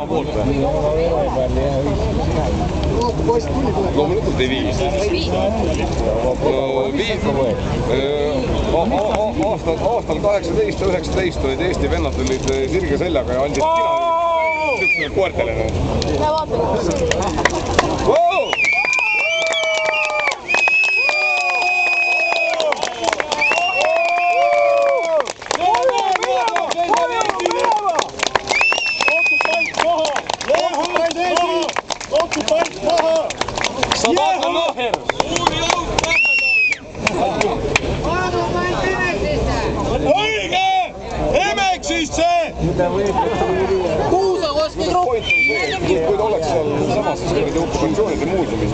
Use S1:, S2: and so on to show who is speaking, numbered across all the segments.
S1: Venemaa poolt või? Loomulikult ei vii. Aastal 18-19 olid Eesti vennad olid sirge seljaga ja andsid kina koertele.
S2: Me vaatame.
S3: Õige! Emeksisse!
S2: Kuusakoski grupp!
S1: Kui ta oleks seal samas okupatsioonide muuseumis,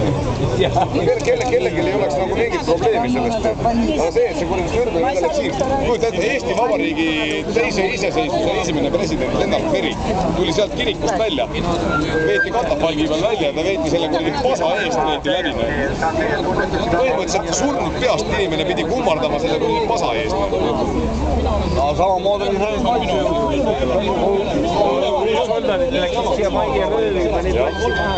S1: kellelgi ei oleks nagu mingit probleemi sellest. Aga see, et see kuradi Sõrme nüüd läks siin, kujuta ette, Eesti Vabariigi teise iseseisvuse esimene president Lennart Meri tuli sealt kirikust välja, veeti katafalgi peal välja ja ta veeti selle kuradi pasa eest veeti läbi. Põhimõtteliselt surnud peast inimene pidi kummardama selle kuradi pasa eest. Samamoodi oli see
S4: soldarid läksid siia Maigi ja Röövi, pani platsi maha.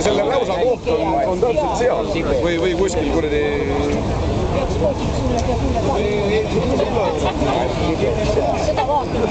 S1: Selle räusa koht on täpselt seal või kuskil kuradi
S2: Seda vaatame.